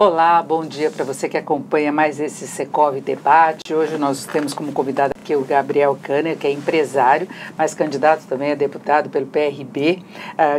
Olá, bom dia para você que acompanha mais esse Secov Debate. Hoje nós temos como convidado aqui o Gabriel Kanner, que é empresário, mas candidato também a deputado pelo PRB.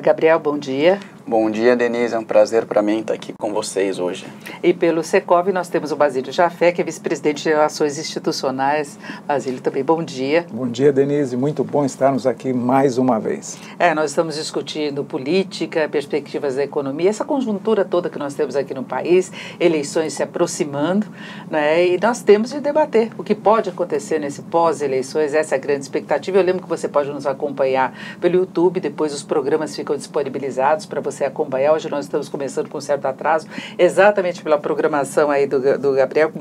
Gabriel, bom dia. Bom dia, Denise. É um prazer para mim estar aqui com vocês hoje. E pelo Secov nós temos o Basílio Jafé, que é vice-presidente de Relações Institucionais. Basílio, também bom dia. Bom dia, Denise. Muito bom estarmos aqui mais uma vez. Nós estamos discutindo política, perspectivas da economia, essa conjuntura toda que nós temos aqui no país, eleições se aproximando, né? E nós temos de debater o que pode acontecer nesse pós-eleições, essa é a grande expectativa. Eu lembro que você pode nos acompanhar pelo YouTube, depois os programas ficam disponibilizados para você acompanhar. Hoje nós estamos começando com um certo atraso, exatamente pela programação aí do Gabriel, com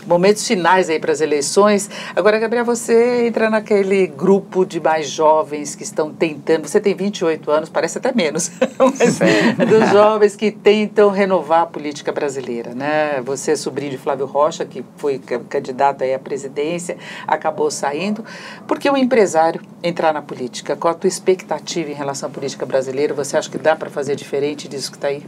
momentos finais aí para as eleições. Agora, Gabriel, você entra naquele grupo de mais jovens que estão tentando, você tem 28 anos, parece até menos, mas dos jovens que tentam renovar a política brasileira, né? Você é sobrinho de Flávio Rocha, que foi candidato aí à presidência, acabou saindo. Por que um empresário entrar na política? Qual a tua expectativa em relação à política brasileira? Você acha que dá para fazer diferente disso que está aí?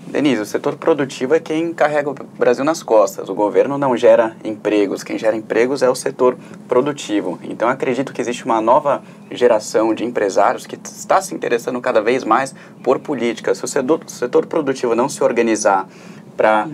Denise, o setor produtivo é quem carrega o Brasil nas costas. O governo não gera empregos. Quem gera empregos é o setor produtivo. Então, eu acredito que existe uma nova geração de empresários que está se interessando cada vez mais por política. Se o setor produtivo não se organizar para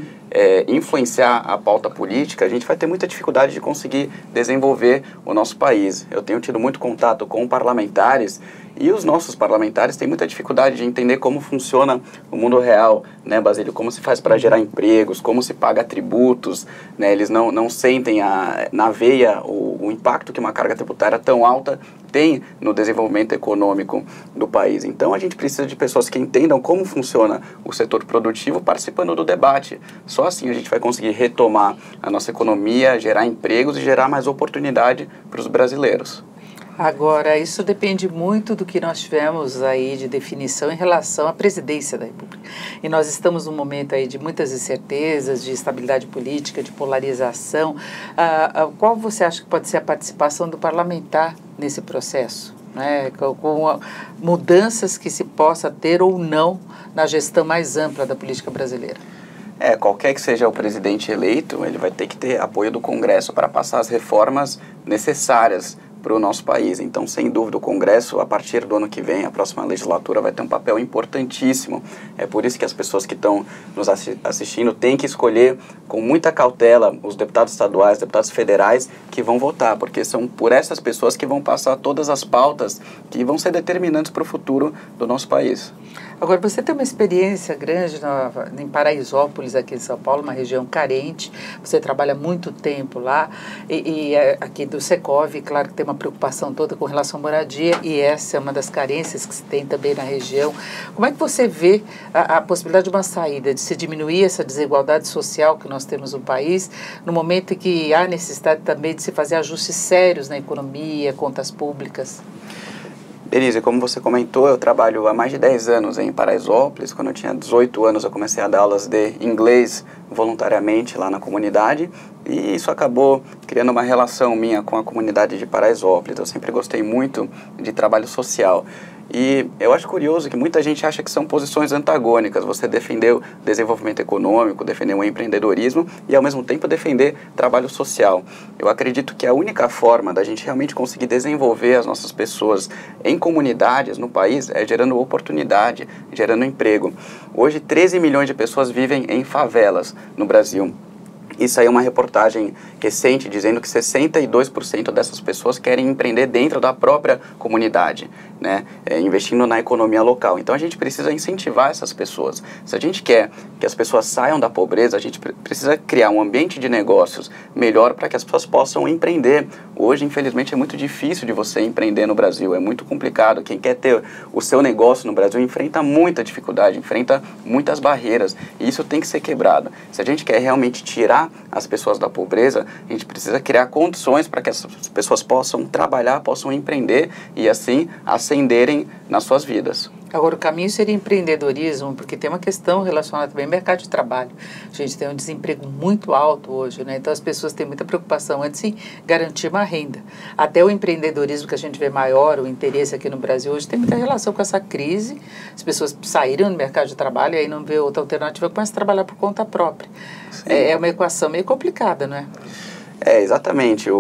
influenciar a pauta política, a gente vai ter muita dificuldade de conseguir desenvolver o nosso país. Eu tenho tido muito contato com parlamentares e os nossos parlamentares têm muita dificuldade de entender como funciona o mundo real, né, Basílio? Como se faz para gerar empregos, como se paga tributos, né? Eles não sentem na veia o impacto que uma carga tributária tão alta tem no desenvolvimento econômico do país. Então, a gente precisa de pessoas que entendam como funciona o setor produtivo participando do debate. Só assim a gente vai conseguir retomar a nossa economia, gerar empregos e gerar mais oportunidade para os brasileiros. Agora, isso depende muito do que nós tivemos aí de definição em relação à presidência da República. E nós estamos num momento aí de muitas incertezas, de estabilidade política, de polarização. Qual você acha que pode ser a participação do parlamentar nesse processo? Né? Com mudanças que se possa ter ou não na gestão mais ampla da política brasileira? Qualquer que seja o presidente eleito, ele vai ter que ter apoio do Congresso para passar as reformas necessárias para o nosso país. Então, sem dúvida, o Congresso, a partir do ano que vem, a próxima legislatura, vai ter um papel importantíssimo. É por isso que as pessoas que estão nos assistindo têm que escolher com muita cautela os deputados estaduais, deputados federais que vão votar, porque são por essas pessoas que vão passar todas as pautas que vão ser determinantes para o futuro do nosso país. Agora, você tem uma experiência grande em Paraisópolis, aqui em São Paulo, uma região carente, você trabalha muito tempo lá, e aqui do Secov, claro que tem uma preocupação toda com relação à moradia, e essa é uma das carências que se tem também na região. Como é que você vê a possibilidade de uma saída, de se diminuir essa desigualdade social que nós temos no país, no momento em que há necessidade também de se fazer ajustes sérios na economia, contas públicas? Denise, como você comentou, eu trabalho há mais de 10 anos em Paraisópolis. Quando eu tinha 18 anos, eu comecei a dar aulas de inglês voluntariamente lá na comunidade, e isso acabou criando uma relação minha com a comunidade de Paraisópolis. Eu sempre gostei muito de trabalho social. E eu acho curioso que muita gente acha que são posições antagônicas, você defender o desenvolvimento econômico, defender o empreendedorismo e ao mesmo tempo defender trabalho social. Eu acredito que a única forma da gente realmente conseguir desenvolver as nossas pessoas em comunidades no país é gerando oportunidade, gerando emprego. Hoje 13 milhões de pessoas vivem em favelas no Brasil. Isso aí é uma reportagem recente dizendo que 62% dessas pessoas querem empreender dentro da própria comunidade, né? Investindo na economia local. Então a gente precisa incentivar essas pessoas. Se a gente quer que as pessoas saiam da pobreza, a gente precisa criar um ambiente de negócios melhor para que as pessoas possam empreender. Hoje, infelizmente, é muito difícil de você empreender no Brasil, é muito complicado. Quem quer ter o seu negócio no Brasil enfrenta muita dificuldade, enfrenta muitas barreiras, e isso tem que ser quebrado. Se a gente quer realmente tirar as pessoas da pobreza, a gente precisa criar condições para que essas pessoas possam trabalhar, possam empreender e assim ascenderem nas suas vidas. Agora, o caminho seria empreendedorismo, porque tem uma questão relacionada também ao mercado de trabalho. A gente tem um desemprego muito alto hoje, né? Então as pessoas têm muita preocupação antes em garantir uma renda. Até o empreendedorismo que a gente vê maior, o interesse aqui no Brasil hoje, tem muita relação com essa crise. As pessoas saíram do mercado de trabalho e aí não vê outra alternativa, começam a trabalhar por conta própria. É uma equação meio complicada, não é? Exatamente.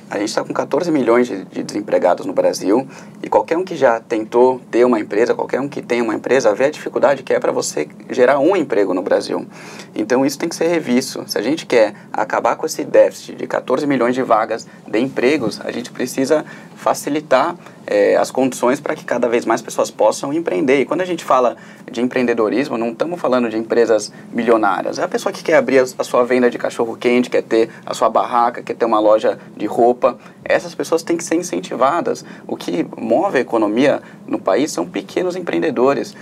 A gente está com 14 milhões de desempregados no Brasil e qualquer um que já tentou ter uma empresa, qualquer um que tem uma empresa, vê a dificuldade que é para você gerar um emprego no Brasil. Então isso tem que ser revisto. Se a gente quer acabar com esse déficit de 14 milhões de vagas de empregos, a gente precisa facilitar as condições para que cada vez mais pessoas possam empreender. E quando a gente fala de empreendedorismo, não estamos falando de empresas milionárias. É a pessoa que quer abrir a sua venda de cachorro-quente, quer ter a sua barraca, quer ter uma loja de roupa. Essas pessoas têm que ser incentivadas. O que move a economia no país são pequenos empreendedores.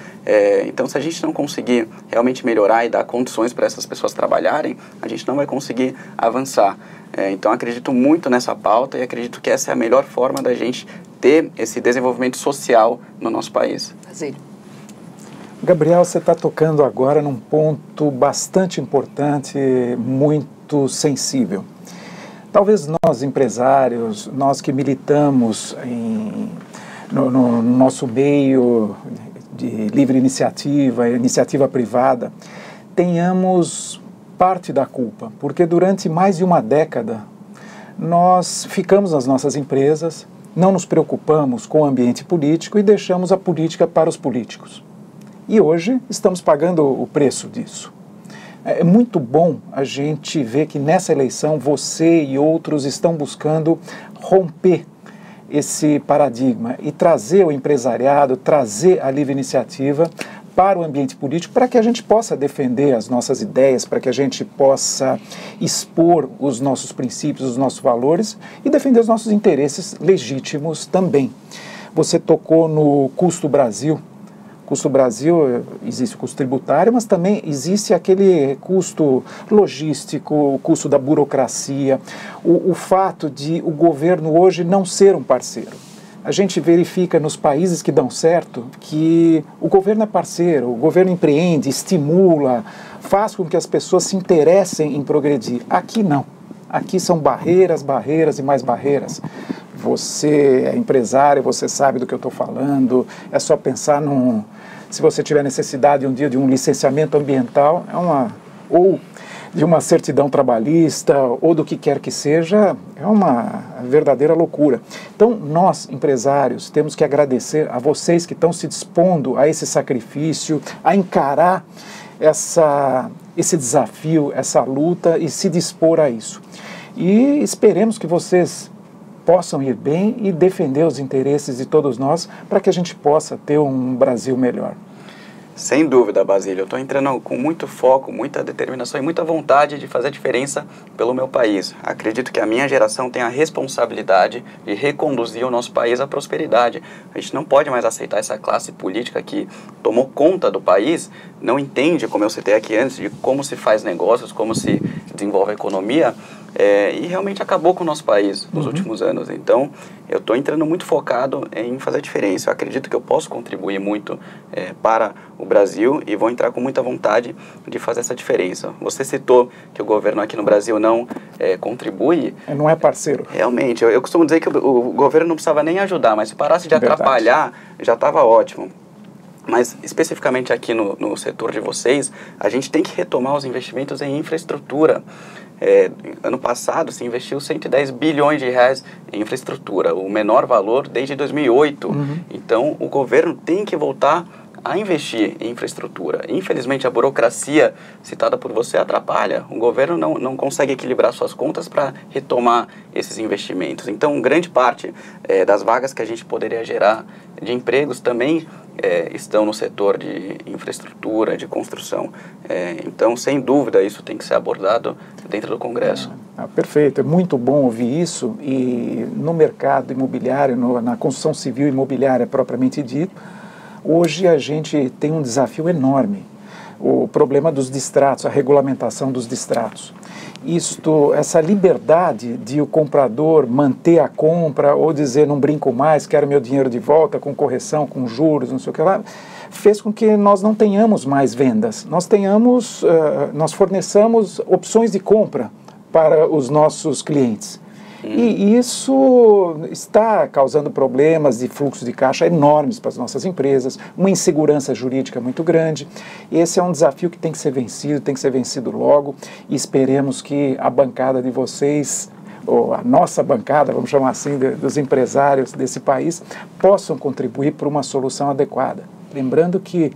Então, se a gente não conseguir realmente melhorar e dar condições para essas pessoas trabalharem, a gente não vai conseguir avançar. Então, acredito muito nessa pauta e acredito que essa é a melhor forma da gente ter esse desenvolvimento social no nosso país. Gabriel, você está tocando agora num ponto bastante importante, muito sensível. Talvez nós, empresários, nós que militamos no nosso meio de livre iniciativa, iniciativa privada, tenhamos parte da culpa, porque durante mais de uma década nós ficamos nas nossas empresas, não nos preocupamos com o ambiente político e deixamos a política para os políticos. E hoje estamos pagando o preço disso. É muito bom a gente ver que nessa eleição você e outros estão buscando romper esse paradigma e trazer o empresariado, trazer a livre iniciativa para o ambiente político, para que a gente possa defender as nossas ideias, para que a gente possa expor os nossos princípios, os nossos valores e defender os nossos interesses legítimos também. Você tocou no Custo Brasil. Custo Brasil, existe o custo tributário, mas também existe aquele custo logístico, o custo da burocracia, o fato de o governo hoje não ser um parceiro. A gente verifica nos países que dão certo que o governo é parceiro, o governo empreende, estimula, faz com que as pessoas se interessem em progredir. Aqui não. Aqui são barreiras, barreiras e mais barreiras. Você é empresário, você sabe do que eu estou falando, é só pensar se você tiver necessidade um dia de um licenciamento ambiental, ou de uma certidão trabalhista, ou do que quer que seja, é uma verdadeira loucura. Então, nós, empresários, temos que agradecer a vocês que estão se dispondo a esse sacrifício, a encarar esse desafio, essa luta e se dispor a isso. E esperemos que vocês possam ir bem e defender os interesses de todos nós para que a gente possa ter um Brasil melhor. Sem dúvida, Basílio. Eu estou entrando com muito foco, muita determinação e muita vontade de fazer a diferença pelo meu país. Acredito que a minha geração tem a responsabilidade de reconduzir o nosso país à prosperidade. A gente não pode mais aceitar essa classe política que tomou conta do país, não entende, como eu citei aqui antes, de como se faz negócios, como se desenvolve a economia, e realmente acabou com o nosso país nos últimos anos. Então, eu estou entrando muito focado em fazer a diferença. Eu acredito que eu posso contribuir muito para o Brasil e vou entrar com muita vontade de fazer essa diferença. Você citou que o governo aqui no Brasil não contribui. Não é parceiro. Realmente, eu costumo dizer que o governo não precisava nem ajudar, mas se parasse de atrapalhar, já estava ótimo. Mas, especificamente aqui no setor de vocês, a gente tem que retomar os investimentos em infraestrutura. Ano passado se investiu 110 bilhões de reais em infraestrutura, o menor valor desde 2008. Então, o governo tem que voltar a investir em infraestrutura. Infelizmente, a burocracia citada por você atrapalha. O governo não consegue equilibrar suas contas para retomar esses investimentos. Então, grande parte das vagas que a gente poderia gerar de empregos também estão no setor de infraestrutura, de construção. Então, sem dúvida, isso tem que ser abordado dentro do Congresso. Perfeito, é muito bom ouvir isso. E no mercado imobiliário, na construção civil imobiliária propriamente dito, hoje a gente tem um desafio enorme. o problema dos distratos, a regulamentação dos distratos. Essa liberdade de o comprador manter a compra ou dizer não brinco mais, quero meu dinheiro de volta com correção, com juros, não sei o que lá, fez com que nós não tenhamos mais vendas. Nós forneçamos opções de compra para os nossos clientes. E isso está causando problemas de fluxo de caixa enormes para as nossas empresas, uma insegurança jurídica muito grande. Esse é um desafio que tem que ser vencido logo, e esperemos que a bancada de vocês, ou a nossa bancada, vamos chamar assim, dos empresários desse país, possam contribuir para uma solução adequada. Lembrando que,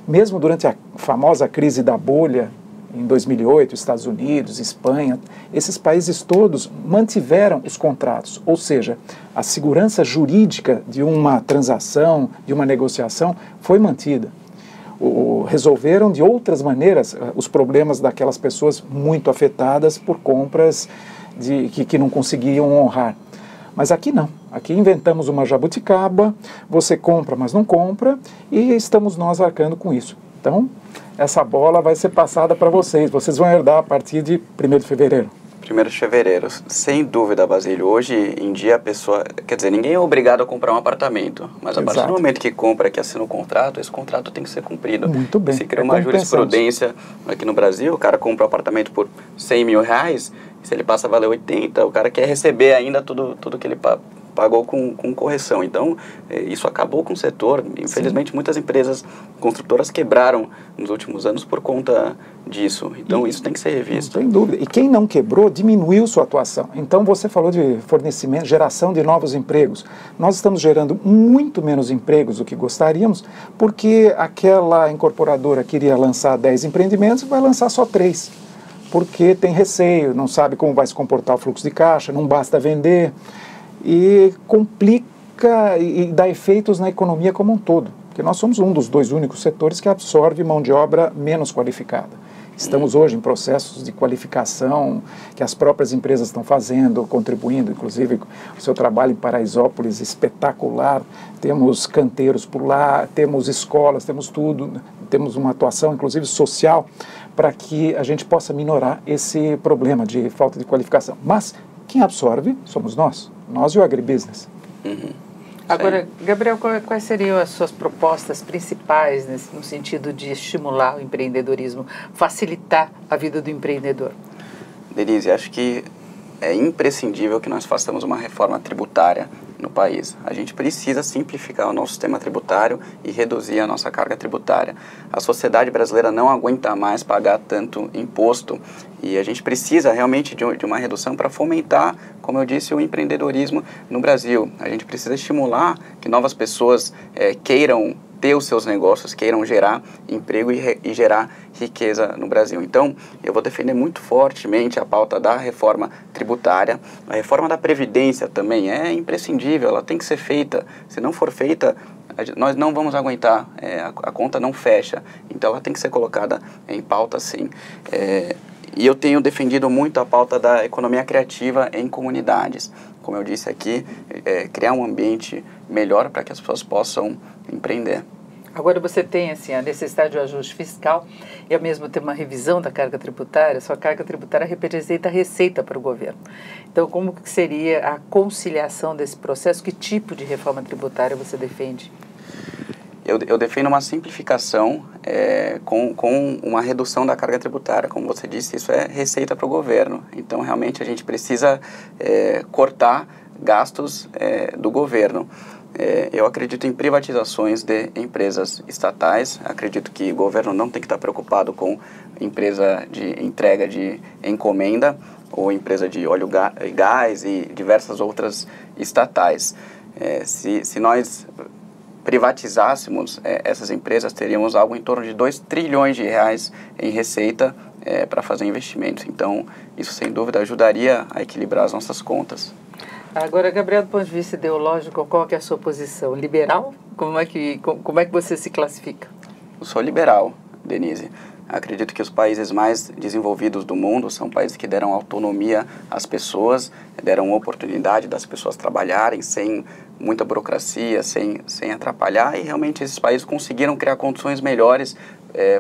mesmo durante a famosa crise da bolha, em 2008, Estados Unidos, Espanha, esses países todos mantiveram os contratos, ou seja, a segurança jurídica de uma transação, de uma negociação, foi mantida. Resolveram de outras maneiras os problemas daquelas pessoas muito afetadas por compras que não conseguiam honrar. Mas aqui não. Aqui inventamos uma jabuticaba, você compra, mas não compra, e estamos nós arcando com isso. Então, essa bola vai ser passada para vocês. Vocês vão herdar a partir de 1º de fevereiro. 1º de fevereiro, sem dúvida, Basílio. Hoje em dia a pessoa, quer dizer, ninguém é obrigado a comprar um apartamento, mas a partir do momento que compra, que assina o contrato, esse contrato tem que ser cumprido. Muito bem. Se cria uma jurisprudência aqui no Brasil, o cara compra um apartamento por R$100 mil, se ele passa a valer 80, o cara quer receber ainda tudo que ele pagou com correção. Então, isso acabou com o setor. Infelizmente, muitas empresas construtoras quebraram nos últimos anos por conta disso. Então, isso tem que ser revisto. Não tem dúvida. E quem não quebrou, diminuiu sua atuação. Então, você falou de fornecimento, geração de novos empregos. Nós estamos gerando muito menos empregos do que gostaríamos, porque aquela incorporadora queria lançar 10 empreendimentos, vai lançar só 3. Porque tem receio, não sabe como vai se comportar o fluxo de caixa, não basta vender, e complica e dá efeitos na economia como um todo, porque nós somos um dos 2 únicos setores que absorve mão de obra menos qualificada. Estamos hoje em processos de qualificação que as próprias empresas estão fazendo, contribuindo, inclusive o seu trabalho em Paraisópolis espetacular, temos canteiros por lá, temos escolas, temos tudo, temos uma atuação inclusive social para que a gente possa minorar esse problema de falta de qualificação. Mas quem absorve somos nós e o agribusiness. Agora, Gabriel, quais seriam as suas propostas principais no sentido de estimular o empreendedorismo, facilitar a vida do empreendedor? Denise, acho que é imprescindível que nós façamos uma reforma tributária no país. A gente precisa simplificar o nosso sistema tributário e reduzir a nossa carga tributária. A sociedade brasileira não aguenta mais pagar tanto imposto e a gente precisa realmente de uma redução para fomentar, como eu disse, o empreendedorismo no Brasil. A gente precisa estimular que novas pessoas queiram ter os seus negócios, queiram gerar emprego e gerar riqueza no Brasil. Então, eu vou defender muito fortemente a pauta da reforma tributária. A reforma da Previdência também é imprescindível, ela tem que ser feita. Se não for feita, nós não vamos aguentar, a conta não fecha. Então, ela tem que ser colocada em pauta, sim. E eu tenho defendido muito a pauta da economia criativa em comunidades. Como eu disse aqui, criar um ambiente melhor para que as pessoas possam empreender. Agora você tem assim, a necessidade de um ajuste fiscal e ao mesmo tempo uma revisão da carga tributária. Sua carga tributária representa a receita para o governo. Então, como que seria a conciliação desse processo? Que tipo de reforma tributária você defende? Eu defendo uma simplificação com uma redução da carga tributária. Como você disse, isso é receita para o governo. Então, realmente, a gente precisa cortar gastos do governo. Eu acredito em privatizações de empresas estatais. Acredito que o governo não tem que estar preocupado com empresa de entrega de encomenda ou empresa de óleo e gás e diversas outras estatais. Se nós privatizássemos essas empresas, teríamos algo em torno de 2 trilhões de reais em receita para fazer investimentos. Então, isso sem dúvida ajudaria a equilibrar as nossas contas. Agora, Gabriel, do ponto de vista ideológico, qual que é a sua posição? Liberal? Como é que você se classifica? Eu sou liberal, Denise. Acredito que os países mais desenvolvidos do mundo são países que deram autonomia às pessoas, deram oportunidade das pessoas trabalharem sem muita burocracia, sem atrapalhar, e realmente esses países conseguiram criar condições melhores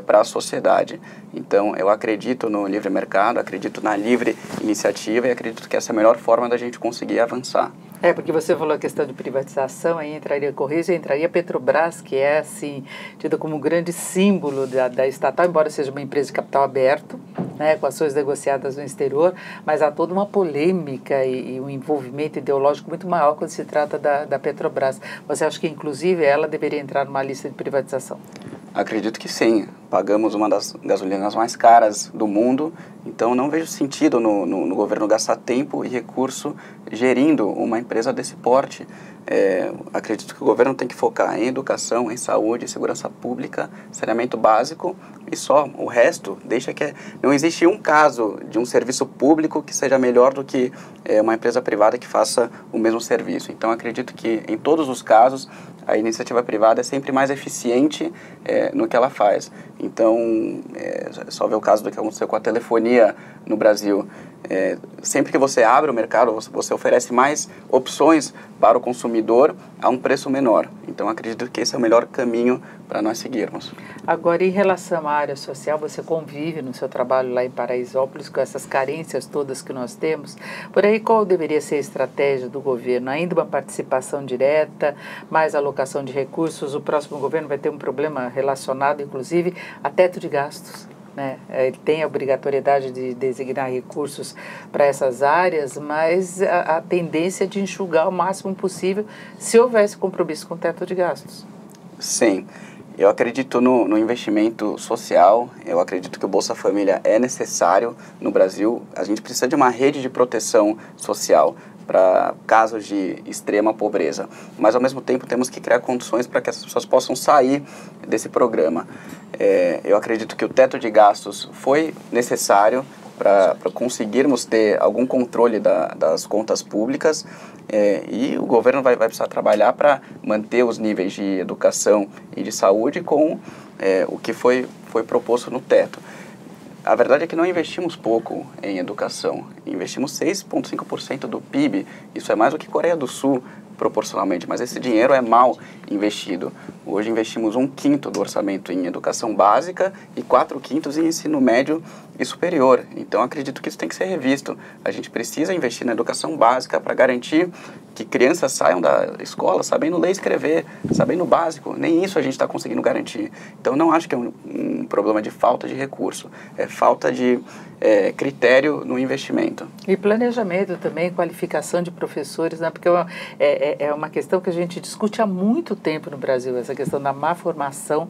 para a sociedade. Então, eu acredito no livre mercado, acredito na livre iniciativa e acredito que essa é a melhor forma da gente conseguir avançar. Porque você falou a questão de privatização, aí entraria Correios e entraria a Petrobras, que é, assim, tida como um grande símbolo da estatal, embora seja uma empresa de capital aberto, né, com ações negociadas no exterior, mas há toda uma polêmica e um envolvimento ideológico muito maior quando se trata da Petrobras. Você acha que, inclusive, ela deveria entrar numa lista de privatização? Acredito que sim. Pagamos uma das gasolinas mais caras do mundo, então não vejo sentido no governo gastar tempo e recurso gerindo uma empresa desse porte. Acredito que o governo tem que focar em educação, em saúde, segurança pública, saneamento básico e só. O resto, deixa que não existe um caso de um serviço público que seja melhor do que uma empresa privada que faça o mesmo serviço. Então, acredito que em todos os casos, a iniciativa privada é sempre mais eficiente no que ela faz. Então, só ver o caso do que aconteceu com a telefonia no Brasil. Sempre que você abre o mercado, você oferece mais opções para o consumidor a um preço menor. Então, acredito que esse é o melhor caminho para nós seguirmos. Agora, em relação à área social, você convive no seu trabalho lá em Paraisópolis com essas carências todas que nós temos. Por aí, qual deveria ser a estratégia do governo? Ainda uma participação direta, mais alocação de recursos? O próximo governo vai ter um problema relacionado, inclusive, a teto de gastos. Ele tem a obrigatoriedade de designar recursos para essas áreas, mas a tendência é de enxugar o máximo possível se houvesse compromisso com o teto de gastos. Sim, eu acredito no investimento social, eu acredito que o Bolsa Família é necessário no Brasil. A gente precisa de uma rede de proteção social para casos de extrema pobreza, mas ao mesmo tempo temos que criar condições para que essas pessoas possam sair desse programa. Eu acredito que o teto de gastos foi necessário para conseguirmos ter algum controle das contas públicas e o governo vai precisar trabalhar para manter os níveis de educação e de saúde com o que foi proposto no teto. A verdade é que não investimos pouco em educação, investimos 6,5% do PIB, isso é mais do que Coreia do Sul proporcionalmente, mas esse dinheiro é mal investido. Hoje investimos 1/5 do orçamento em educação básica e 4/5 em ensino médio e superior. Então, acredito que isso tem que ser revisto. A gente precisa investir na educação básica para garantir que crianças saiam da escola sabendo ler e escrever, sabendo o básico. Nem isso a gente está conseguindo garantir. Então, não acho que é um problema de falta de recurso, é falta de critério no investimento. E planejamento também, qualificação de professores, né? Porque é uma questão que a gente discute há muito tempo no Brasil, essa questão da má formação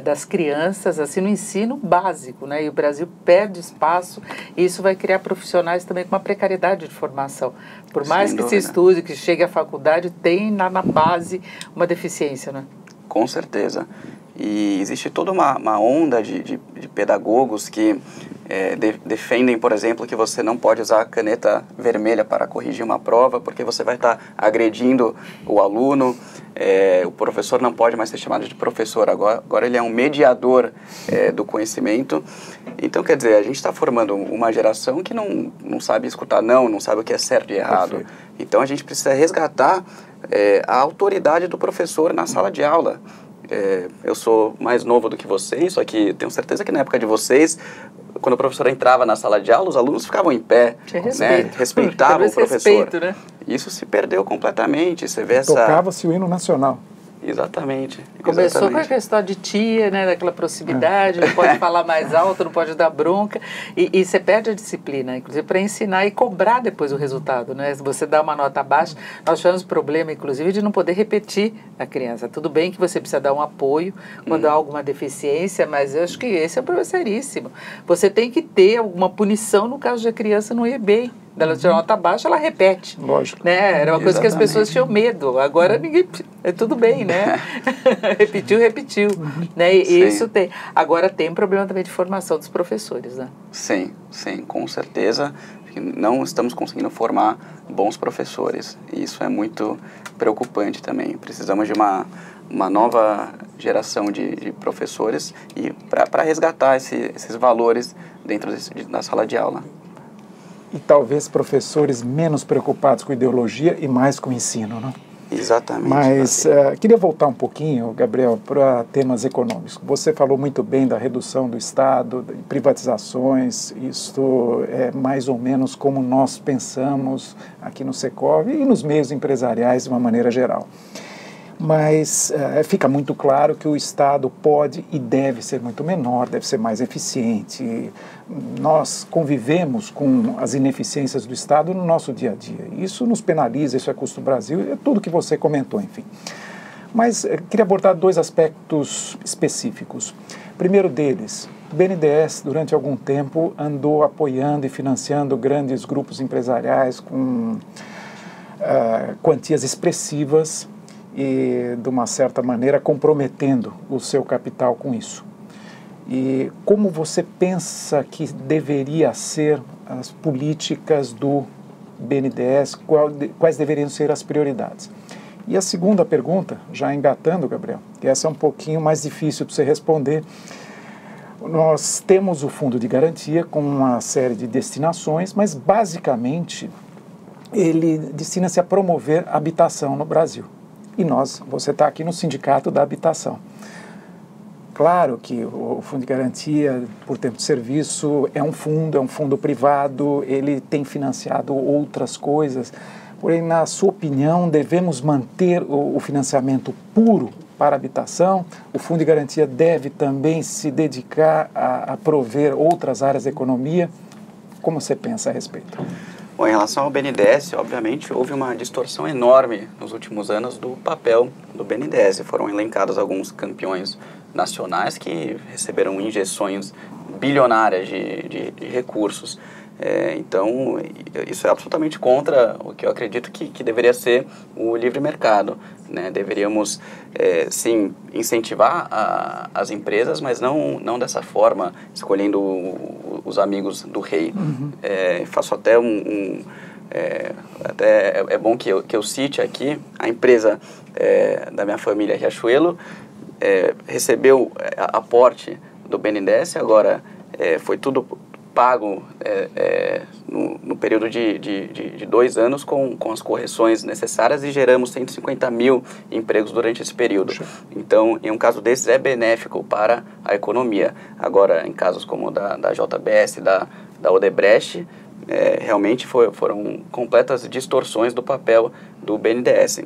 das crianças, assim, no ensino básico, né? E o Brasil perde espaço e isso vai criar profissionais também com uma precariedade de formação. Por mais que se estude, que chegue à faculdade, tem na base uma deficiência, né? Com certeza. E existe toda uma onda de pedagogos que defendem, por exemplo, que você não pode usar a caneta vermelha para corrigir uma prova, porque você vai estar agredindo o aluno. O professor não pode mais ser chamado de professor, agora ele é um mediador do conhecimento. Então, quer dizer, a gente está formando uma geração que não sabe escutar não sabe o que é certo e errado. Perfeito. Então, a gente precisa resgatar a autoridade do professor na sala de aula. Eu sou mais novo do que vocês, só que tenho certeza que na época de vocês, quando o professor entrava na sala de aula, os alunos ficavam em pé, né? Respeitavam o professor. Respeito, né? Isso se perdeu completamente. Você vê Tocava-se o hino nacional. Exatamente. Começou com a questão de tia, né, daquela proximidade, não pode falar mais alto, não pode dar bronca, e você perde a disciplina, inclusive para ensinar e cobrar depois o resultado, né? Se você dá uma nota baixa, nós tivemos problema, inclusive, de não poder repetir a criança. Tudo bem que você precisa dar um apoio quando há alguma deficiência, mas eu acho que esse é um problema seríssimo. Você tem que ter alguma punição no caso de a criança não ir bem. Ela tirar nota baixa, ela repete. Lógico. Né? Era uma coisa que as pessoas tinham medo. Agora ninguém... tudo bem, né? Repetiu. Né? E isso tem. Agora tem um problema também de formação dos professores, né? Sim, com certeza. Não estamos conseguindo formar bons professores. E isso é muito preocupante também. Precisamos de uma nova geração de professores e para resgatar esses valores dentro da sala de aula. E talvez professores menos preocupados com ideologia e mais com o ensino, não? Exatamente. Mas queria voltar um pouquinho, Gabriel, para temas econômicos. Você falou muito bem da redução do Estado, de privatizações, isso é mais ou menos como nós pensamos aqui no Secov e nos meios empresariais de uma maneira geral. Mas fica muito claro que o Estado pode e deve ser muito menor, deve ser mais eficiente. Nós convivemos com as ineficiências do Estado no nosso dia a dia. Isso nos penaliza, isso é custo do Brasil, é tudo que você comentou, enfim. Mas queria abordar dois aspectos específicos. Primeiro deles, o BNDES, durante algum tempo, andou apoiando e financiando grandes grupos empresariais com quantias expressivas, e, de uma certa maneira, comprometendo o seu capital com isso. E como você pensa que deveria ser as políticas do BNDES, quais deveriam ser as prioridades? E a segunda pergunta, já engatando, Gabriel, que essa é um pouquinho mais difícil de você responder. Nós temos o Fundo de Garantia com uma série de destinações, mas basicamente ele destina-se a promover a habitação no Brasil. E você está aqui no Sindicato da Habitação. Claro que o Fundo de Garantia por Tempo de Serviço é um fundo privado, ele tem financiado outras coisas, porém, na sua opinião, devemos manter o financiamento puro para a habitação? O Fundo de Garantia deve também se dedicar a prover outras áreas da economia? Como você pensa a respeito? Bom, em relação ao BNDES, obviamente, houve uma distorção enorme nos últimos anos do papel do BNDES. Foram elencados alguns campeões nacionais que receberam injeções bilionárias de recursos. Então, isso é absolutamente contra o que eu acredito que deveria ser o livre mercado, né? Deveríamos, sim, incentivar as empresas, mas não dessa forma, escolhendo os amigos do rei. Uhum. Faço até até é bom que eu cite aqui, a empresa da minha família, Riachuelo, recebeu aporte do BNDES, agora foi tudo pago no período de 2 anos com as correções necessárias e geramos 150 mil empregos durante esse período. Então, em um caso desses, é benéfico para a economia. Agora, em casos como da JBS, da Odebrecht, realmente foram completas distorções do papel do BNDES.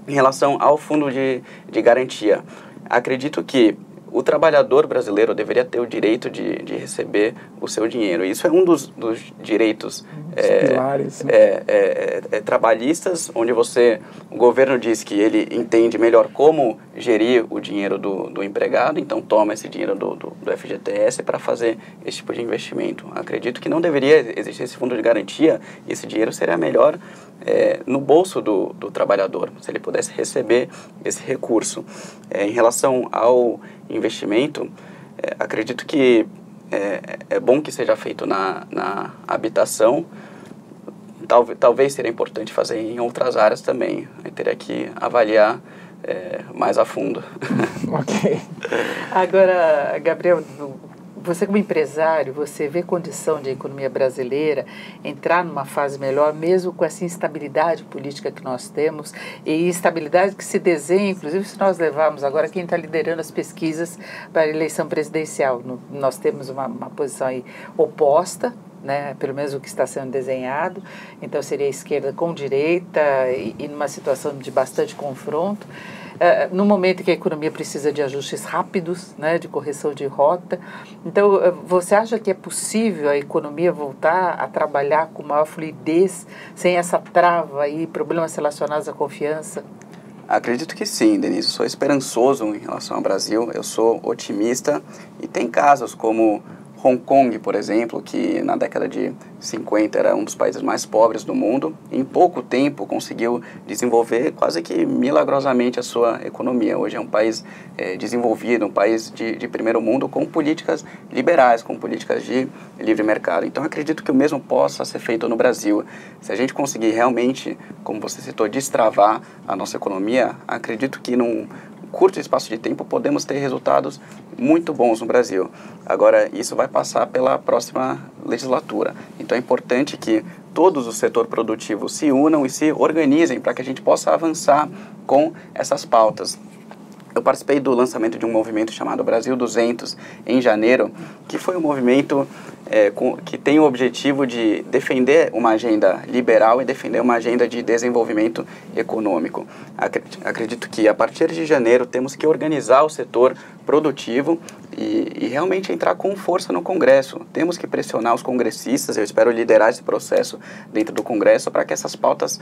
Em relação ao fundo de garantia, acredito que o trabalhador brasileiro deveria ter o direito de receber o seu dinheiro. Isso é um dos direitos pilares, trabalhistas, onde o governo diz que ele entende melhor como gerir o dinheiro do empregado, então toma esse dinheiro do FGTS para fazer esse tipo de investimento. Acredito que não deveria existir esse fundo de garantia e esse dinheiro seria melhor no bolso do trabalhador, se ele pudesse receber esse recurso. Em relação ao investimento, acredito que é bom que seja feito na habitação. Talvez seria importante fazer em outras áreas também. Eu teria que avaliar mais a fundo. Ok. Agora, Gabriel, você como empresário, você vê condição de a economia brasileira entrar numa fase melhor, mesmo com essa instabilidade política que nós temos e instabilidade que se desenha, inclusive se nós levarmos agora quem está liderando as pesquisas para a eleição presidencial. Nós temos uma posição aí oposta, né, pelo menos o que está sendo desenhado, então seria a esquerda com direita e numa situação de bastante confronto. No momento em que a economia precisa de ajustes rápidos, né, de correção de rota. Então, você acha que é possível a economia voltar a trabalhar com maior fluidez, sem essa trava aí, problemas relacionados à confiança? Acredito que sim, Denise. Sou esperançoso em relação ao Brasil, eu sou otimista e tem casos como Hong Kong, por exemplo, que na década de 50 era um dos países mais pobres do mundo, em pouco tempo conseguiu desenvolver quase que milagrosamente a sua economia. Hoje é um país desenvolvido, um país de primeiro mundo com políticas liberais, com políticas de livre mercado. Então acredito que o mesmo possa ser feito no Brasil. Se a gente conseguir realmente, como você citou, destravar a nossa economia, acredito que num curto espaço de tempo podemos ter resultados muito bons no Brasil. Agora, isso vai passar pela próxima legislatura. Então é importante que todos o setor produtivo se unam e se organizem para que a gente possa avançar com essas pautas. Eu participei do lançamento de um movimento chamado Brasil 200 em janeiro, que foi um movimento que tem o objetivo de defender uma agenda liberal e defender uma agenda de desenvolvimento econômico. Acredito que a partir de janeiro temos que organizar o setor produtivo e realmente entrar com força no Congresso. Temos que pressionar os congressistas, eu espero liderar esse processo dentro do Congresso para que essas pautas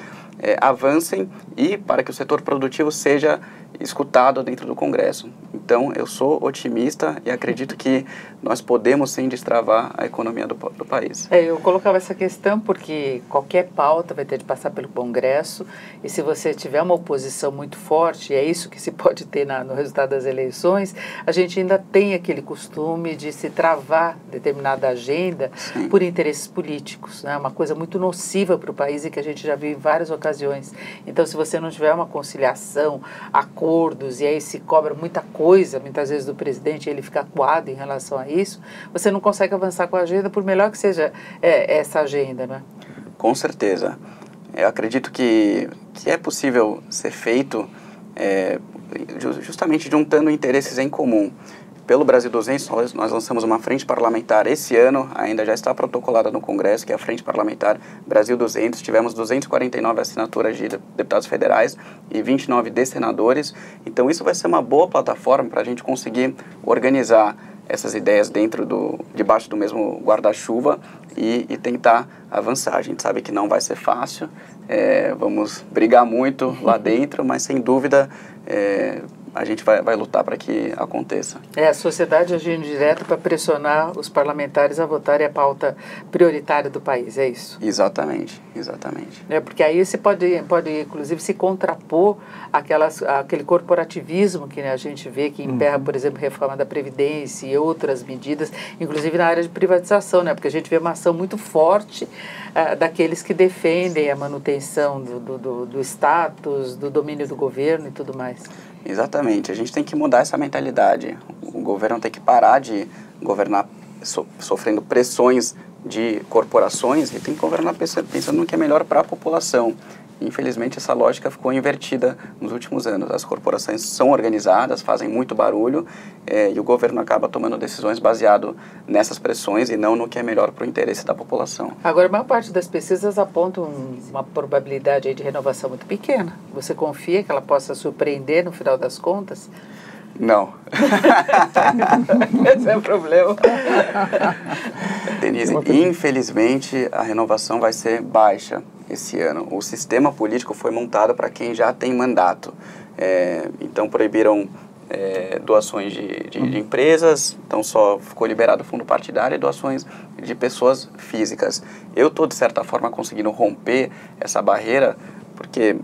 avancem e para que o setor produtivo seja escutado dentro do Congresso. Então, eu sou otimista e acredito que nós podemos sim destravar a economia do país. Eu colocava essa questão porque qualquer pauta vai ter de passar pelo Congresso e se você tiver uma oposição muito forte, e é isso que se pode ter no resultado das eleições, a gente ainda tem aquele costume de se travar determinada agenda Sim. por interesses políticos, né? Uma coisa muito nociva para o país e que a gente já viu em várias ocasiões. Então, se você não tiver uma conciliação, acordos, e aí se cobra muita coisa, muitas vezes do presidente, ele fica acuado em relação a isso, você não consegue avançar com a agenda, por melhor que seja essa agenda, né? Com certeza. Eu acredito que é possível ser feito justamente juntando interesses em comum. Pelo Brasil 200, nós lançamos uma frente parlamentar esse ano, ainda já está protocolada no Congresso, que é a Frente Parlamentar Brasil 200. Tivemos 249 assinaturas de deputados federais e 29 de senadores. Então, isso vai ser uma boa plataforma para a gente conseguir organizar essas ideias debaixo do mesmo guarda-chuva e tentar avançar. A gente sabe que não vai ser fácil, vamos brigar muito lá dentro, mas sem dúvida a gente vai lutar para que aconteça. A sociedade agindo direto para pressionar os parlamentares a votarem a pauta prioritária do país, é isso? Exatamente, exatamente. Porque aí você pode inclusive, se contrapor aquele corporativismo que a gente vê que emperra, por exemplo, a reforma da Previdência e outras medidas, inclusive na área de privatização, né? Porque a gente vê uma ação muito forte daqueles que defendem a manutenção do status, do domínio do governo e tudo mais. Exatamente, a gente tem que mudar essa mentalidade. O governo tem que parar de governar sofrendo pressões de corporações e tem que governar pensando no que é melhor para a população. Infelizmente, essa lógica ficou invertida nos últimos anos. As corporações são organizadas, fazem muito barulho e o governo acaba tomando decisões baseado nessas pressões e não no que é melhor para o interesse da população. Agora, a maior parte das pesquisas apontam uma probabilidade aí de renovação muito pequena. Você confia que ela possa surpreender no final das contas? Não. Esse é o problema. Denise, infelizmente a renovação vai ser baixa esse ano. O sistema político foi montado para quem já tem mandato. Então proibiram doações de empresas, então só ficou liberado fundo partidário e doações de pessoas físicas. Eu estou, de certa forma, conseguindo romper essa barreira, porque,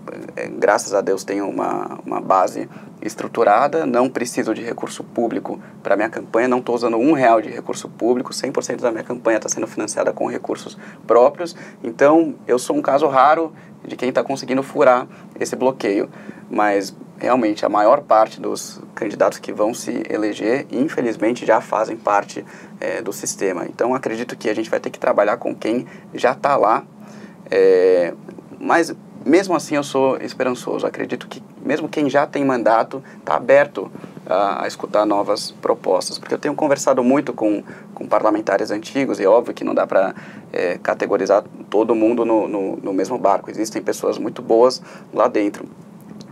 graças a Deus, tenho uma base estruturada, não preciso de recurso público para minha campanha, não estou usando R$1 de recurso público, 100% da minha campanha está sendo financiada com recursos próprios, então eu sou um caso raro de quem está conseguindo furar esse bloqueio, mas realmente a maior parte dos candidatos que vão se eleger, infelizmente, já fazem parte do sistema, então acredito que a gente vai ter que trabalhar com quem já está lá, mas mesmo assim eu sou esperançoso, acredito que mesmo quem já tem mandato está aberto a escutar novas propostas, porque eu tenho conversado muito com parlamentares antigos e é óbvio que não dá para categorizar todo mundo no mesmo barco, existem pessoas muito boas lá dentro,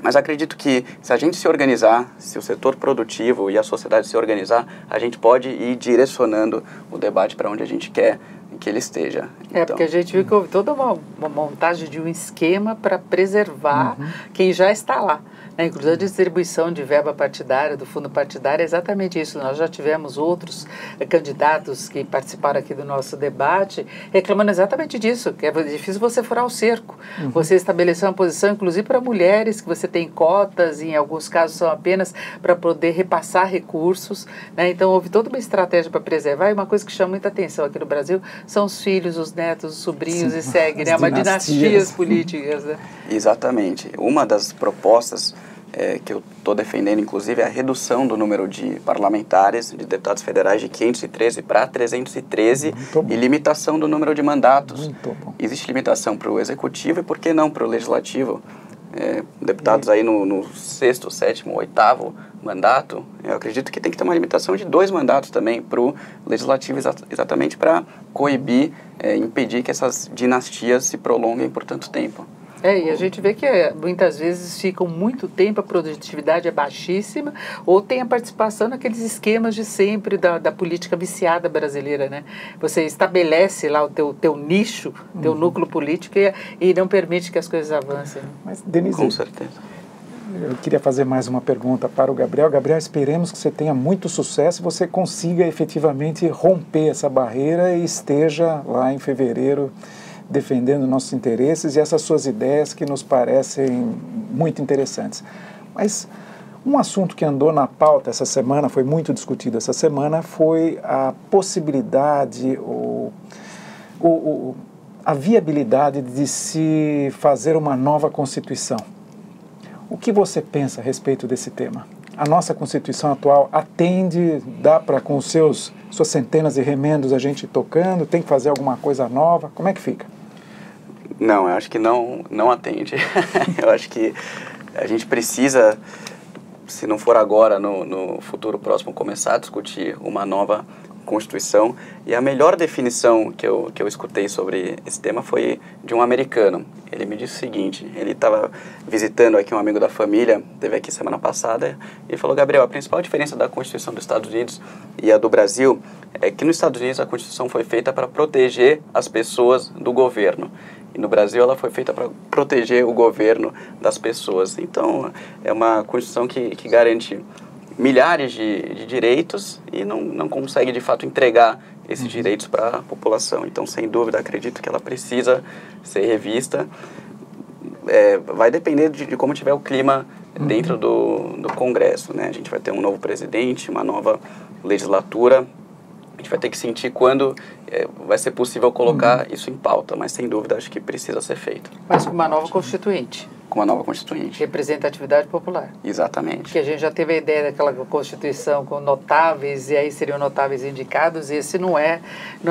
mas acredito que se a gente se organizar, se o setor produtivo e a sociedade se organizar, a gente pode ir direcionando o debate para onde a gente quer que ele esteja. Então, porque a gente viu que houve toda uma montagem de um esquema para preservar quem já está lá. Inclusive a distribuição de verba partidária, do fundo partidário, é exatamente isso. Nós já tivemos outros candidatos que participaram aqui do nosso debate reclamando exatamente disso, que é difícil você furar o cerco. Você estabelecer uma posição, inclusive para mulheres, que você tem cotas, e em alguns casos são apenas para poder repassar recursos. Então houve toda uma estratégia para preservar, e uma coisa que chama muita atenção aqui no Brasil são os filhos, os netos, os sobrinhos, e segue, uma dinastias políticas. Exatamente. Uma das propostas que eu estou defendendo, inclusive, é a redução do número de parlamentares, de deputados federais, de 513 para 313 e limitação do número de mandatos. Existe limitação para o executivo e, por que não, para o legislativo? Deputados aí no 6º, 7º, 8º mandato, eu acredito que tem que ter uma limitação de 2 mandatos também para o legislativo, exatamente para coibir, impedir que essas dinastias se prolonguem por tanto tempo. E a gente vê que muitas vezes ficam muito tempo, a produtividade é baixíssima, ou tem a participação naqueles esquemas de sempre da política viciada brasileira, né? Você estabelece lá o teu nicho, teu núcleo político e não permite que as coisas avancem. Mas, Denise, com certeza. Eu queria fazer mais uma pergunta para o Gabriel. Gabriel, esperemos que você tenha muito sucesso e você consiga efetivamente romper essa barreira e esteja lá em fevereiro defendendo nossos interesses e essas suas ideias que nos parecem muito interessantes. Mas um assunto que andou na pauta essa semana, foi muito discutido essa semana, foi a possibilidade ou a viabilidade de se fazer uma nova Constituição. O que você pensa a respeito desse tema? A nossa Constituição atual atende, dá para com suas centenas de remendos a gente ir tocando, tem que fazer alguma coisa nova, como é que fica? Não, eu acho que não atende. Eu acho que a gente precisa, se não for agora, no futuro próximo, começar a discutir uma nova Constituição. E a melhor definição que eu escutei sobre esse tema foi de um americano. Ele me disse o seguinte, ele estava visitando aqui um amigo da família, esteve aqui semana passada, e falou: Gabriel, a principal diferença da Constituição dos Estados Unidos e a do Brasil é que nos Estados Unidos a Constituição foi feita para proteger as pessoas do governo. E no Brasil ela foi feita para proteger o governo das pessoas. Então é uma Constituição que garante milhares de direitos e não consegue de fato entregar esses direitos para a população. Então, sem dúvida, acredito que ela precisa ser revista. Vai depender de como tiver o clima dentro do Congresso, né? A gente vai ter um novo presidente, uma nova legislatura. A gente vai ter que sentir quando vai ser possível colocar isso em pauta, mas sem dúvida acho que precisa ser feito. Mas com uma nova Constituinte. Com uma nova Constituinte. Representatividade popular. Exatamente. Porque a gente já teve a ideia daquela Constituição com notáveis, e aí seriam notáveis indicados, e esse não é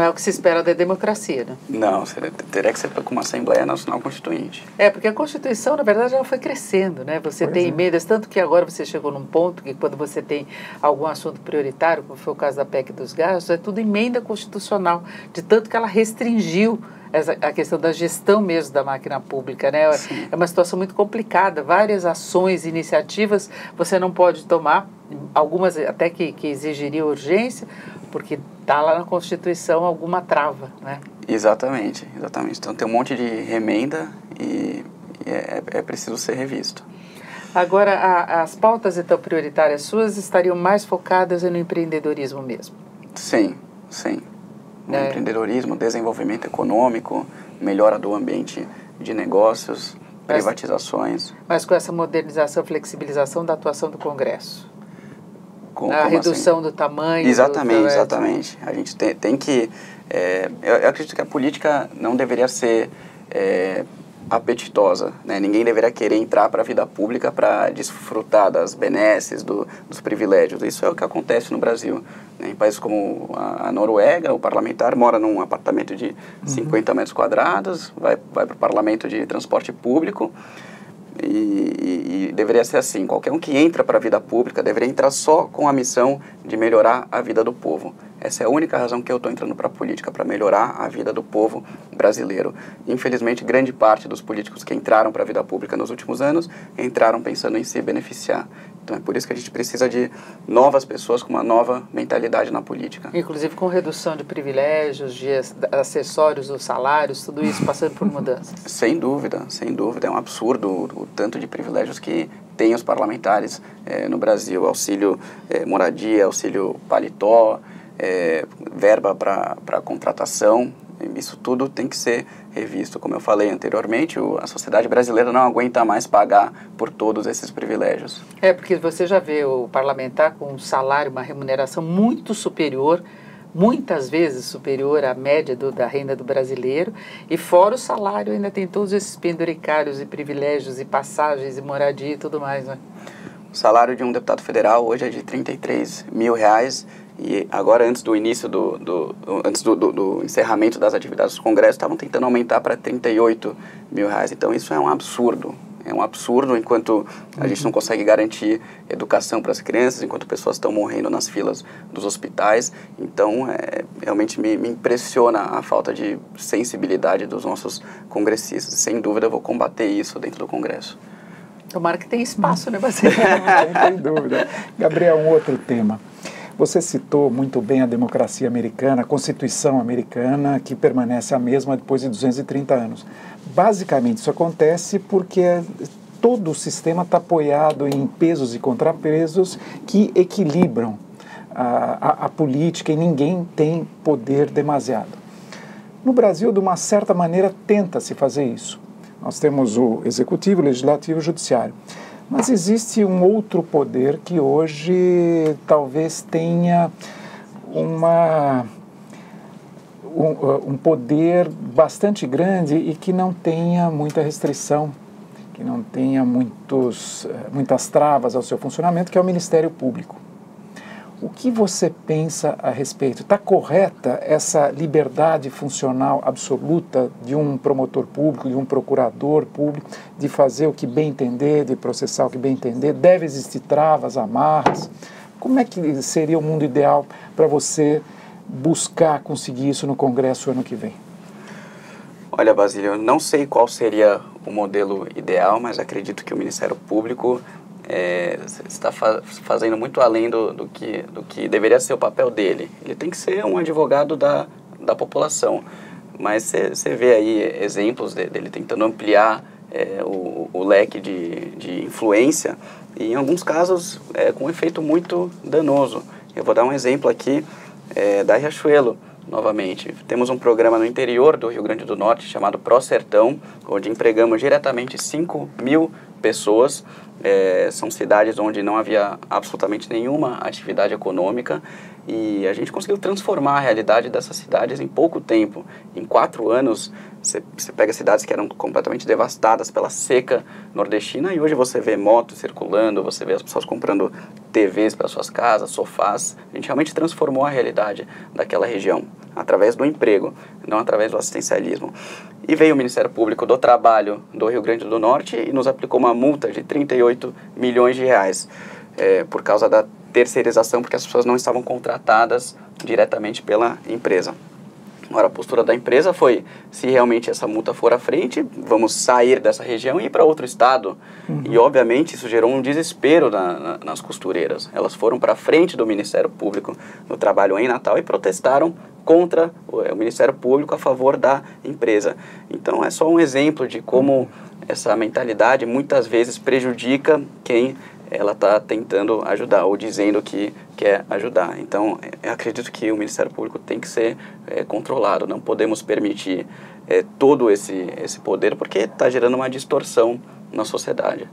o que se espera da democracia, né? Não, teria que ser com uma Assembleia Nacional Constituinte. Porque a Constituição, na verdade, ela foi crescendo, né? Você tem emendas, tanto que agora você chegou num ponto que quando você tem algum assunto prioritário, como foi o caso da PEC dos gastos, é tudo emenda constitucional, de tanto que ela restringiu a questão da gestão mesmo da máquina pública, né? Sim. É uma situação muito complicada, várias ações, iniciativas você não pode tomar, algumas até que exigiriam urgência, porque está lá na Constituição alguma trava, né? Exatamente. Então tem um monte de remenda e é preciso ser revisto. Agora, as pautas então prioritárias suas estariam mais focadas no empreendedorismo mesmo? Sim. No empreendedorismo, desenvolvimento econômico, melhora do ambiente de negócios, privatizações. Mas com essa modernização, flexibilização da atuação do Congresso? A redução do tamanho? Exatamente. A gente tem que... eu acredito que a política não deveria ser apetitosa, né? Ninguém deveria querer entrar para a vida pública para desfrutar das benesses, dos privilégios. Isso é o que acontece no Brasil. Em países como a Noruega, o parlamentar mora num apartamento de 50 metros quadrados, vai para o parlamento de transporte público e deveria ser assim. Qualquer um que entra para a vida pública deveria entrar só com a missão de melhorar a vida do povo. Essa é a única razão que eu estou entrando para a política, para melhorar a vida do povo brasileiro. Infelizmente, grande parte dos políticos que entraram para a vida pública nos últimos anos entraram pensando em se beneficiar. Então é por isso que a gente precisa de novas pessoas com uma nova mentalidade na política. Inclusive com redução de privilégios, de acessórios dos salários, tudo isso passando por mudanças. Sem dúvida. É um absurdo o tanto de privilégios que tem os parlamentares no Brasil. Auxílio moradia, auxílio paletó, verba para contratação. Isso tudo tem que ser revisto. Como eu falei anteriormente, a sociedade brasileira não aguenta mais pagar por todos esses privilégios. Porque você já vê o parlamentar com um salário, uma remuneração muito superior muitas vezes superior à média da renda do brasileiro, e fora o salário ainda tem todos esses penduricários e privilégios e passagens e moradia e tudo mais, né? O salário de um deputado federal hoje é de R$33 mil, e agora antes do início antes do encerramento das atividades do Congresso, estavam tentando aumentar para R$38 mil. Então isso é um absurdo. É um absurdo enquanto a gente não consegue garantir educação para as crianças, enquanto pessoas estão morrendo nas filas dos hospitais. Então, realmente me impressiona a falta de sensibilidade dos nossos congressistas. Sem dúvida, eu vou combater isso dentro do Congresso. Tomara que tenha espaço, né, Basílio? Não tem dúvida. Gabriel, um outro tema. Você citou muito bem a democracia americana, a Constituição americana, que permanece a mesma depois de 230 anos. Basicamente, isso acontece porque todo o sistema está apoiado em pesos e contrapesos que equilibram a política e ninguém tem poder demasiado. No Brasil, de uma certa maneira, tenta-se fazer isso. Nós temos o Executivo, o Legislativo e o Judiciário. Mas existe um outro poder que hoje talvez tenha um poder bastante grande e que não tenha muita restrição, que não tenha muitas travas ao seu funcionamento, que é o Ministério Público. O que você pensa a respeito? Está correta essa liberdade funcional absoluta de um promotor público, de um procurador público, de fazer o que bem entender, de processar o que bem entender? Deve existir travas, amarras? Como é que seria o mundo ideal para você buscar conseguir isso no Congresso ano que vem? Olha, Basílio, eu não sei qual seria o modelo ideal, mas acredito que o Ministério Público está fazendo muito além do que deveria ser o papel dele. Ele tem que ser um advogado da população, mas você vê aí exemplos dele tentando ampliar o leque de influência, e em alguns casos com um efeito muito danoso. Eu vou dar um exemplo aqui da Riachuelo. Novamente, temos um programa no interior do Rio Grande do Norte chamado Pro Sertão, onde empregamos diretamente 5 mil pessoas. São cidades onde não havia absolutamente nenhuma atividade econômica, e a gente conseguiu transformar a realidade dessas cidades em pouco tempo. Em 4 anos, você pega cidades que eram completamente devastadas pela seca nordestina, e hoje você vê motos circulando, você vê as pessoas comprando TVs para suas casas, sofás. A gente realmente transformou a realidade daquela região, através do emprego, não através do assistencialismo. E veio o Ministério Público do Trabalho do Rio Grande do Norte e nos aplicou uma multa de R$38 milhões, por causa da terceirização, porque as pessoas não estavam contratadas diretamente pela empresa. Agora, a postura da empresa foi: se realmente essa multa for à frente, vamos sair dessa região e ir para outro estado. E, obviamente, isso gerou um desespero nas costureiras. Elas foram para frente do Ministério Público do Trabalho em Natal e protestaram contra o Ministério Público a favor da empresa. Então, é só um exemplo de como essa mentalidade muitas vezes prejudica quem ela está tentando ajudar ou dizendo que quer ajudar. Então, eu acredito que o Ministério Público tem que ser controlado. Não podemos permitir todo esse poder, porque está gerando uma distorção na sociedade.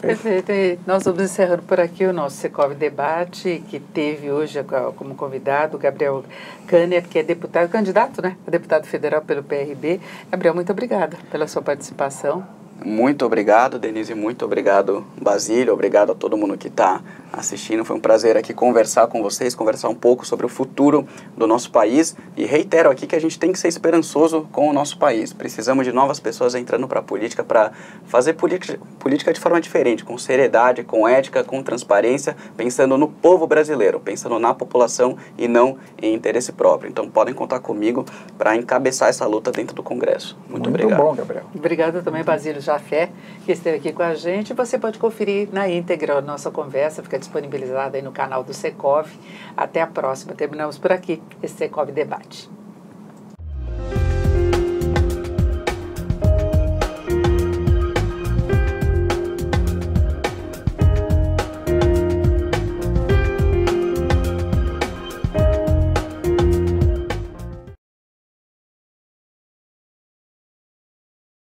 Perfeito. E nós vamos encerrando por aqui o nosso Secov Debate, que teve hoje como convidado o Gabriel Kanner, que é deputado, candidato, né, a deputado federal pelo PRB. Gabriel, muito obrigada pela sua participação. Muito obrigado, Denise, muito obrigado, Basílio, obrigado a todo mundo que está assistindo. Foi um prazer aqui conversar com vocês, conversar um pouco sobre o futuro do nosso país, e reitero aqui que a gente tem que ser esperançoso com o nosso país. Precisamos de novas pessoas entrando para a política, para fazer política de forma diferente, com seriedade, com ética, com transparência, pensando no povo brasileiro, pensando na população e não em interesse próprio. Então podem contar comigo para encabeçar essa luta dentro do Congresso. Muito obrigado. Muito bom, Gabriel. Obrigada também, Basílio Jafé, que esteve aqui com a gente. Você pode conferir na íntegra a nossa conversa, fica disponibilizada aí no canal do Secov. Até a próxima. Terminamos por aqui esse Secov Debate.